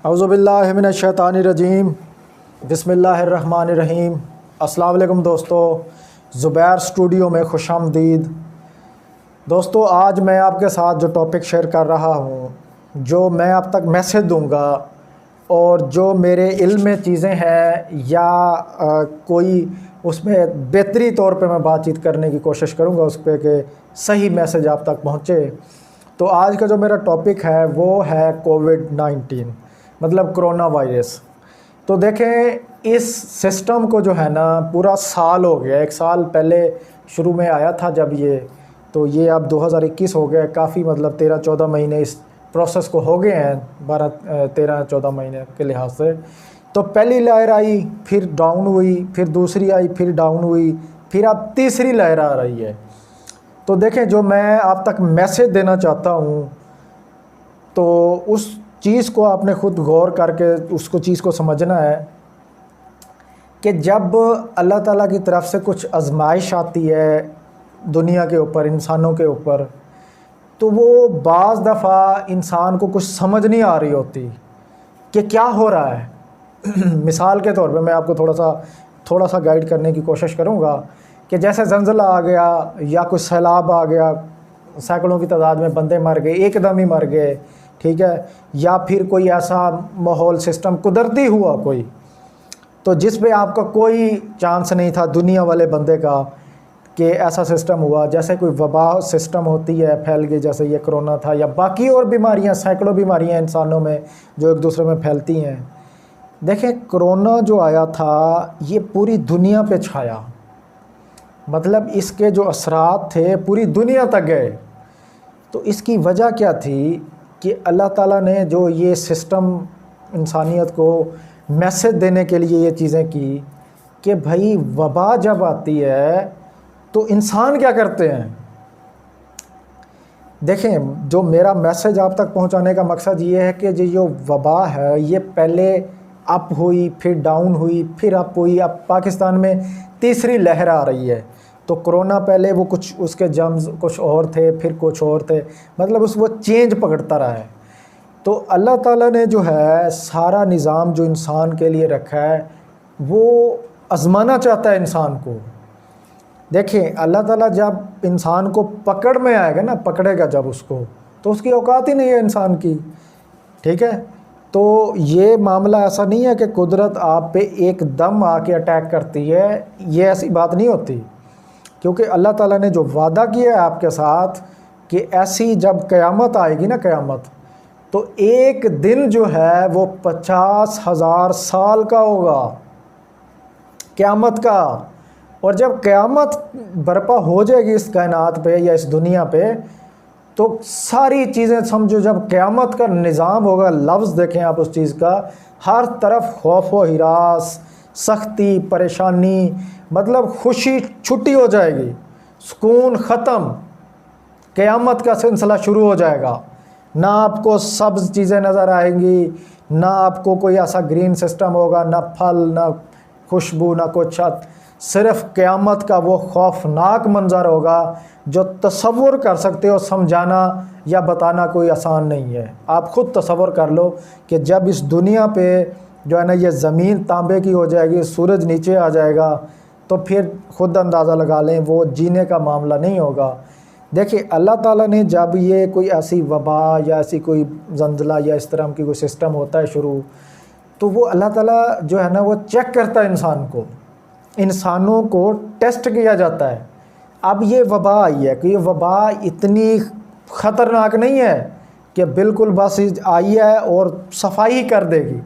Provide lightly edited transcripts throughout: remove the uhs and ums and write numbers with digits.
اعوذ باللہ من الشیطان الرجیم بسم اللہ الرحمن الرحیم۔ السلام علیکم دوستو، زبیر اسٹوڈیو میں خوش آمدید۔ دوستو، آج میں آپ کے ساتھ جو ٹاپک شیئر کر رہا ہوں، جو میں اب تک میسج دوں گا اور جو میرے علم میں چیزیں ہیں یا کوئی اس میں بہتری طور پہ میں بات چیت کرنے کی کوشش کروں گا اس پہ کہ صحیح میسج آپ تک پہنچے۔ تو آج کا جو میرا ٹاپک ہے وہ ہے کووڈ-19، مطلب کرونا وائرس۔ تو دیکھیں، اس سسٹم کو جو ہے نا پورا سال ہو گیا، 1 سال پہلے شروع میں آیا تھا جب تو یہ اب 2021 ہو گیا، کافی مطلب 13-14 مہینے اس پروسیس کو ہو گئے ہیں، 13-14 مہینے کے لحاظ سے۔ تو پہلی لہر آئی، پھر ڈاؤن ہوئی، پھر دوسری آئی، پھر ڈاؤن ہوئی، پھر اب تیسری لہر آ رہی ہے۔ تو دیکھیں، جو میں آپ تک میسج دینا چاہتا ہوں تو اس چیز کو آپ نے خود غور کر کے اس کو چیز کو سمجھنا ہے کہ جب اللہ تعالیٰ کی طرف سے کچھ آزمائش آتی ہے دنیا کے اوپر، انسانوں کے اوپر، تو وہ بعض دفعہ انسان کو کچھ سمجھ نہیں آ رہی ہوتی کہ کیا ہو رہا ہے۔ مثال کے طور پہ میں آپ کو تھوڑا سا گائیڈ کرنے کی کوشش کروں گا کہ جیسے زلزلہ آ گیا یا کوئی سیلاب آ گیا، سینکڑوں کی تعداد میں بندے مر گئے، ایک دم ہی مر گئے، ٹھیک ہے، یا پھر کوئی ایسا ماحول سسٹم قدرتی ہوا کوئی، تو جس پہ آپ کا کوئی چانس نہیں تھا دنیا والے بندے کا کہ ایسا سسٹم ہوا، جیسے کوئی وبا سسٹم ہوتی ہے پھیل گئی، جیسے یہ کرونا تھا، یا باقی اور بیماریاں، سینکڑوں بیماریاں انسانوں میں جو ایک دوسرے میں پھیلتی ہیں۔ دیکھیں، کرونا جو آیا تھا یہ پوری دنیا پہ چھایا، مطلب اس کے جو اثرات تھے پوری دنیا تک گئے۔ تو اس کی وجہ کیا تھی کہ اللہ تعالیٰ نے جو یہ سسٹم انسانیت کو میسج دینے کے لیے یہ چیزیں کی کہ بھائی وبا جب آتی ہے تو انسان کیا کرتے ہیں۔ دیکھیں، جو میرا میسج آپ تک پہنچانے کا مقصد یہ ہے کہ جو وبا ہے یہ پہلے اپ ہوئی، پھر ڈاؤن ہوئی، پھر اپ ہوئی، اب پاکستان میں تیسری لہر آ رہی ہے۔ تو کرونا پہلے وہ کچھ اس کے جرمز کچھ اور تھے، پھر کچھ اور تھے، مطلب وہ چینج پکڑتا رہا ہے۔ تو اللہ تعالیٰ نے جو ہے سارا نظام جو انسان کے لیے رکھا ہے وہ آزمانا چاہتا ہے انسان کو۔ دیکھیں، اللہ تعالیٰ جب انسان کو پکڑ میں آئے گا نا، پکڑے گا جب اس کو، تو اس کی اوقات ہی نہیں ہے انسان کی، ٹھیک ہے۔ تو یہ معاملہ ایسا نہیں ہے کہ قدرت آپ پہ ایک دم آ کے اٹیک کرتی ہے، یہ ایسی بات نہیں ہوتی، کیونکہ اللہ تعالیٰ نے جو وعدہ کیا ہے آپ کے ساتھ کہ ایسی جب قیامت آئے گی نا، قیامت، تو ایک دن جو ہے وہ 50,000 سال کا ہوگا قیامت کا۔ اور جب قیامت برپا ہو جائے گی اس کائنات پہ یا اس دنیا پہ، تو ساری چیزیں سمجھو، جب قیامت کا نظام ہوگا، لفظ دیکھیں آپ اس چیز کا، ہر طرف خوف و ہراس، سختی، پریشانی، مطلب خوشی چھٹی ہو جائے گی، سکون ختم، قیامت کا سلسلہ شروع ہو جائے گا۔ نہ آپ کو سبز چیزیں نظر آئیں گی، نہ آپ کو کوئی ایسا گرین سسٹم ہوگا، نہ پھل، نہ خوشبو، نہ کچھ، صرف قیامت کا وہ خوفناک منظر ہوگا جو تصور کر سکتے ہو، سمجھانا یا بتانا کوئی آسان نہیں ہے۔ آپ خود تصور کر لو کہ جب اس دنیا پہ جو ہے نا یہ زمین تانبے کی ہو جائے گی، سورج نیچے آ جائے گا، تو پھر خود اندازہ لگا لیں وہ جینے کا معاملہ نہیں ہوگا۔ دیکھیں، اللہ تعالیٰ نے جب یہ کوئی ایسی وبا یا ایسی کوئی زلزلہ یا اس طرح کی کوئی سسٹم ہوتا ہے شروع، تو وہ اللہ تعالیٰ جو ہے نا وہ چیک کرتا ہے انسان کو، انسانوں کو ٹیسٹ کیا جاتا ہے۔ اب یہ وبا آئی ہے کہ یہ وبا اتنی خطرناک نہیں ہے کہ بالکل بس آئی ہے اور صفائی کر دے گی،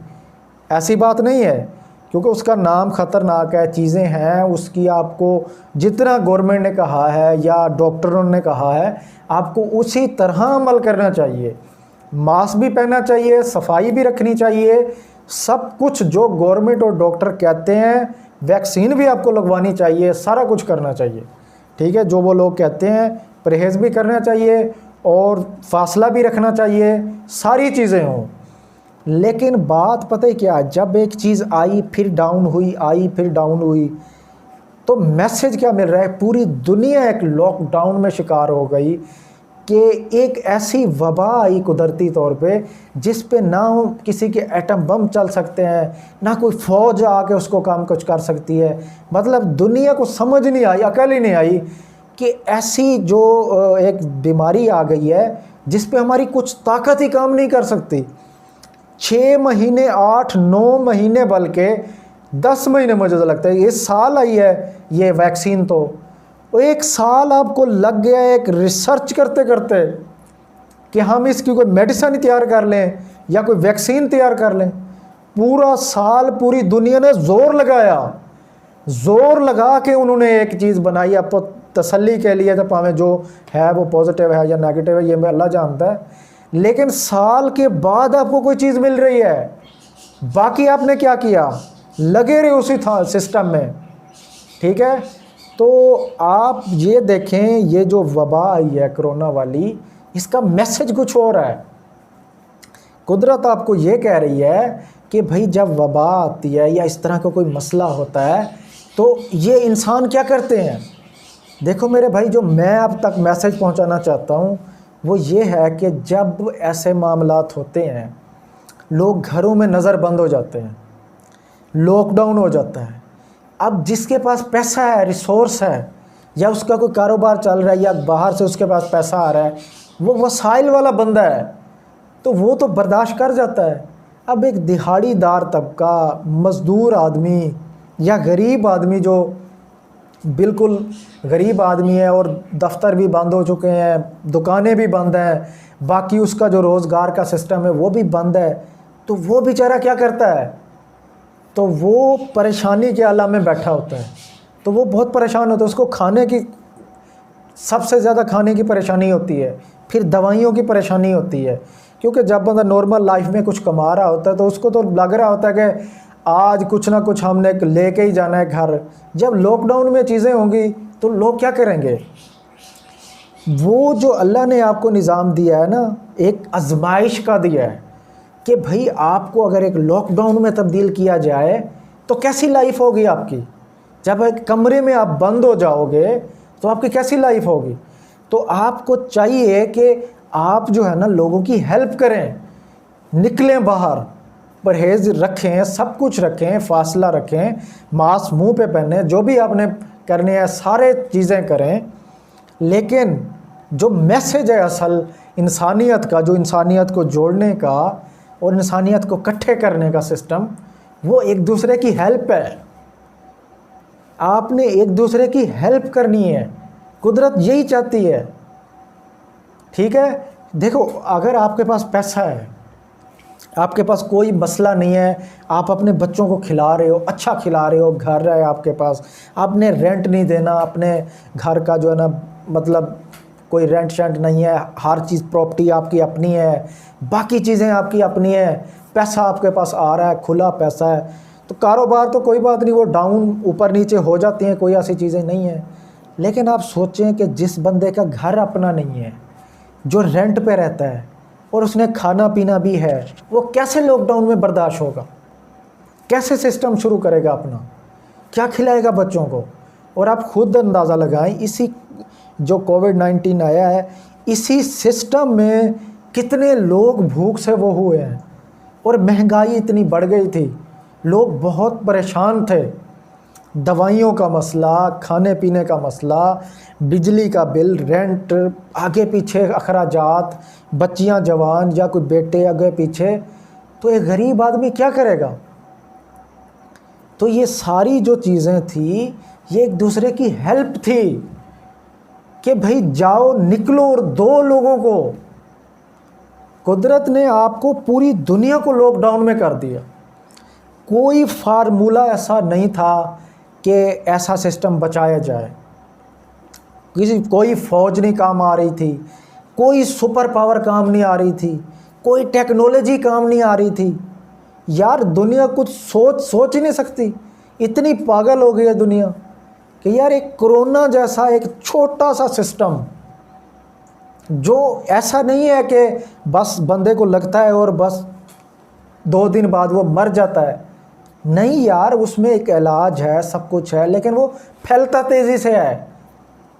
ایسی بات نہیں ہے، کیونکہ اس کا نام خطرناک ہے، چیزیں ہیں اس کی، آپ کو جتنا گورنمنٹ نے کہا ہے یا ڈاکٹروں نے کہا ہے آپ کو اسی طرح عمل کرنا چاہیے، ماسک بھی پہننا چاہیے، صفائی بھی رکھنی چاہیے، سب کچھ جو گورنمنٹ اور ڈاکٹر کہتے ہیں، ویکسین بھی آپ کو لگوانی چاہیے، سارا کچھ کرنا چاہیے، ٹھیک ہے، جو وہ لوگ کہتے ہیں، پرہیز بھی کرنا چاہیے اور فاصلہ بھی رکھنا چاہیے، ساری چیزیں ہوں۔ لیکن بات پتہ کیا، جب ایک چیز آئی پھر ڈاؤن ہوئی، آئی پھر ڈاؤن ہوئی، تو میسج کیا مل رہا ہے، پوری دنیا ایک لاک ڈاؤن میں شکار ہو گئی کہ ایک ایسی وبا آئی قدرتی طور پہ جس پہ نہ کسی کے ایٹم بم چل سکتے ہیں، نہ کوئی فوج آ کے اس کو کام کچھ کر سکتی ہے. مطلب دنیا کو سمجھ نہیں آئی، عقل ہی نہیں آئی کہ ایسی جو ایک بیماری آ گئی ہے جس پہ ہماری کچھ طاقت ہی کام نہیں کر سکتی. 6 مہینے 8 9 مہینے بلکہ 10 مہینے مجھے تو لگتا ہے، اس سال آئی ہے یہ ویکسین. تو 1 سال آپ کو لگ گیا ایک ریسرچ کرتے کرتے کہ ہم اس کی کوئی میڈیسن ہی تیار کر لیں یا کوئی ویکسین تیار کر لیں. پورا سال پوری دنیا نے زور لگا کے انہوں نے ایک چیز بنائی آپ کو تسلی کے لیے. تو پاویں جو ہے وہ پازیٹیو ہے یا نیگیٹو ہے یہ میں اللہ جانتا ہے، لیکن سال کے بعد آپ کو کوئی چیز مل رہی ہے. باقی آپ نے کیا کیا؟ لگے رہے اسی سسٹم میں. ٹھیک ہے، تو آپ یہ دیکھیں یہ جو وبا آئی ہے کرونا والی، اس کا میسج کچھ اور ہے. قدرت آپ کو یہ کہہ رہی ہے کہ بھائی جب وبا آتی ہے یا اس طرح کا کوئی مسئلہ ہوتا ہے تو یہ انسان کیا کرتے ہیں. دیکھو میرے بھائی، جو میں اب تک میسج پہنچانا چاہتا ہوں وہ یہ ہے کہ جب ایسے معاملات ہوتے ہیں لوگ گھروں میں نظر بند ہو جاتے ہیں، لاک ڈاؤن ہو جاتا ہے. اب جس کے پاس پیسہ ہے، ریسورس ہے، یا اس کا کوئی کاروبار چل رہا ہے یا باہر سے اس کے پاس پیسہ آ رہا ہے، وہ وسائل والا بندہ ہے تو وہ تو برداشت کر جاتا ہے. اب ایک دہاڑی دار طبقہ، مزدور آدمی یا غریب آدمی، جو بالکل غریب آدمی ہے اور دفتر بھی بند ہو چکے ہیں، دکانیں بھی بند ہیں، باقی اس کا جو روزگار کا سسٹم ہے وہ بھی بند ہے، تو وہ بیچارہ کیا کرتا ہے؟ تو وہ پریشانی کے عالم میں بیٹھا ہوتا ہے. تو وہ بہت پریشان ہوتا ہے، اس کو کھانے کی سب سے زیادہ کھانے کی پریشانی ہوتی ہے، پھر دوائیوں کی پریشانی ہوتی ہے. کیونکہ جب بندہ نارمل لائف میں کچھ کما رہا ہوتا ہے تو اس کو تو لگ رہا ہوتا ہے کہ آج کچھ نہ کچھ ہم نے لے کے ہی جانا ہے گھر. جب لاک ڈاؤن میں چیزیں ہوں گی تو لوگ کیا کریں گے؟ وہ جو اللہ نے آپ کو نظام دیا ہے نا، ایک آزمائش کا دیا ہے کہ بھئی آپ کو اگر ایک لاک ڈاؤن میں تبدیل کیا جائے تو کیسی لائف ہوگی آپ کی. جب ایک کمرے میں آپ بند ہو جاؤ گے تو آپ کی کیسی لائف ہوگی. تو آپ کو چاہیے کہ آپ جو ہے نا لوگوں کی ہیلپ کریں، نکلیں باہر، پرہیز رکھیں، سب کچھ رکھیں، فاصلہ رکھیں، ماسک منہ پہ پہنیں، جو بھی آپ نے کرنے ہیں سارے چیزیں کریں. لیکن جو میسج ہے اصل انسانیت کا، جو انسانیت کو جوڑنے کا اور انسانیت کو اکٹھے کرنے کا سسٹم، وہ ایک دوسرے کی ہیلپ ہے. آپ نے ایک دوسرے کی ہیلپ کرنی ہے، قدرت یہی چاہتی ہے. ٹھیک ہے، دیکھو اگر آپ کے پاس پیسہ ہے، آپ کے پاس کوئی مسئلہ نہیں ہے، آپ اپنے بچوں کو کھلا رہے ہو، اچھا کھلا رہے ہو، گھر ہے آپ کے پاس، آپ نے رینٹ نہیں دینا، اپنے گھر کا جو ہے نا مطلب کوئی رینٹ شینٹ نہیں ہے، ہر چیز پراپرٹی آپ کی اپنی ہے، باقی چیزیں آپ کی اپنی ہیں، پیسہ آپ کے پاس آ رہا ہے، کھلا پیسہ ہے، تو کاروبار تو کوئی بات نہیں، وہ ڈاؤن اوپر نیچے ہو جاتی ہیں، کوئی ایسی چیزیں نہیں ہیں. لیکن آپ سوچیں کہ جس بندے کا گھر اپنا نہیں ہے، جو رینٹ پہ رہتا ہے اور اس نے کھانا پینا بھی ہے، وہ کیسے لاک ڈاؤن میں برداشت ہوگا؟ کیسے سسٹم شروع کرے گا اپنا؟ کیا کھلائے گا بچوں کو؟ اور آپ خود اندازہ لگائیں، اسی جو کووڈ-19 آیا ہے، اسی سسٹم میں کتنے لوگ بھوک سے وہ ہوئے ہیں، اور مہنگائی اتنی بڑھ گئی تھی، لوگ بہت پریشان تھے. دوائیوں کا مسئلہ، کھانے پینے کا مسئلہ، بجلی کا بل، رینٹ، آگے پیچھے اخراجات، بچیاں جوان یا کوئی بیٹے آگے پیچھے، تو ایک غریب آدمی کیا کرے گا؟ تو یہ ساری جو چیزیں تھیں یہ ایک دوسرے کی ہیلپ تھی کہ بھئی جاؤ نکلو اور دو لوگوں کو. قدرت نے آپ کو پوری دنیا کو لاک ڈاؤن میں کر دیا. کوئی فارمولہ ایسا نہیں تھا کہ ایسا سسٹم بچایا جائے. کوئی فوج نہیں کام آ رہی تھی، کوئی سپر پاور کام نہیں آ رہی تھی، کوئی ٹیکنالوجی کام نہیں آ رہی تھی. یار دنیا کچھ سوچ ہی نہیں سکتی، اتنی پاگل ہو گئی ہے دنیا کہ یار ایک کرونا جیسا ایک چھوٹا سا سسٹم جو ایسا نہیں ہے کہ بس بندے کو لگتا ہے اور بس 2 دن بعد وہ مر جاتا ہے. نہیں یار، اس میں ایک علاج ہے، سب کچھ ہے، لیکن وہ پھیلتا تیزی سے ہے.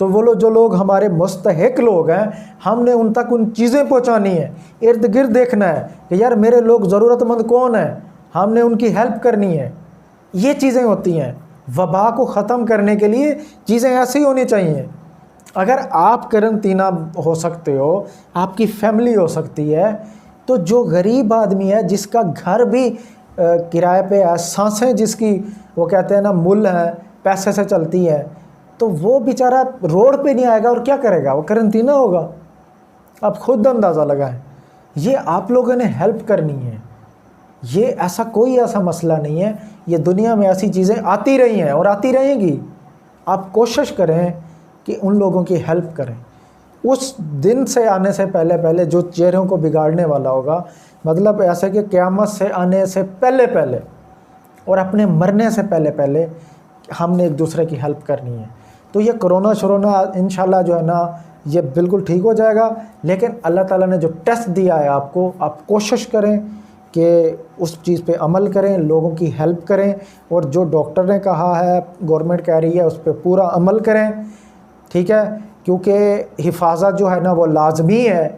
تو وہ جو لوگ ہمارے مستحق لوگ ہیں، ہم نے ان تک ان چیزیں پہنچانی ہیں، ارد گرد دیکھنا ہے کہ یار میرے لوگ ضرورت مند کون ہیں، ہم نے ان کی ہیلپ کرنی ہے. یہ چیزیں ہوتی ہیں. وبا کو ختم کرنے کے لیے چیزیں ایسی ہونی چاہیے. اگر آپ قرنطینہ ہو سکتے ہو، آپ کی فیملی ہو سکتی ہے، تو جو غریب آدمی ہے جس کا گھر بھی کرائے پہ ہے، سانسیں جس کی وہ کہتے ہیں نا مل ہے، پیسے سے چلتی ہے، تو وہ بیچارہ روڈ پہ نہیں آئے گا اور کیا کرے گا؟ وہ قرنطینہ ہوگا. آپ خود اندازہ لگائیں. یہ آپ لوگوں نے ہیلپ کرنی ہے. یہ ایسا کوئی ایسا مسئلہ نہیں ہے. یہ دنیا میں ایسی چیزیں آتی رہی ہیں اور آتی رہیں گی. آپ کوشش کریں کہ ان لوگوں کی ہیلپ کریں. اس دن سے آنے سے پہلے جو چہروں کو بگاڑنے والا ہوگا، مطلب ایسے کہ قیامت سے آنے سے پہلے اور اپنے مرنے سے پہلے ہم نے ایک دوسرے کی ہیلپ کرنی ہے. تو یہ کرونا انشاءاللہ جو ہے نا یہ بالکل ٹھیک ہو جائے گا. لیکن اللہ تعالیٰ نے جو ٹیسٹ دیا ہے آپ کو، آپ کوشش کریں کہ اس چیز پہ عمل کریں، لوگوں کی ہیلپ کریں، اور جو ڈاکٹر نے کہا ہے، گورنمنٹ کہہ رہی ہے، اس پہ پورا عمل کریں. ٹھیک ہے، کیونکہ حفاظت جو ہے نا وہ لازمی ہے.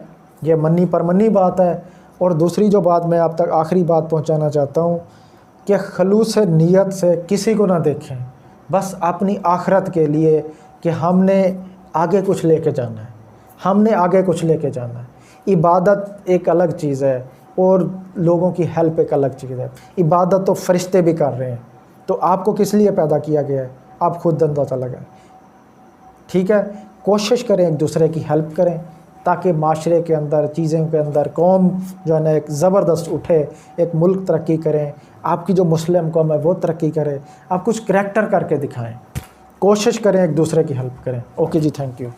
یہ منی پرمنی بات ہے. اور دوسری جو بات میں آپ تک آخری بات پہنچانا چاہتا ہوں کہ خلوص نیت سے کسی کو نہ دیکھیں، بس اپنی آخرت کے لیے کہ ہم نے آگے کچھ لے کے جانا ہے. عبادت ایک الگ چیز ہے اور لوگوں کی ہیلپ ایک الگ چیز ہے. عبادت تو فرشتے بھی کر رہے ہیں. تو آپ کو کس لیے پیدا کیا گیا ہے؟ آپ خود اندازہ لگائیں. ٹھیک ہے، کوشش کریں ایک دوسرے کی ہیلپ کریں تاکہ معاشرے کے اندر، چیزوں کے اندر قوم جو ہے نا ایک زبردست اٹھے، ایک ملک ترقی کریں. آپ کی جو مسلم قوم ہے وہ ترقی کرے. آپ کچھ کریکٹر کر کے دکھائیں. کوشش کریں ایک دوسرے کی ہیلپ کریں. Okay ji, thank you.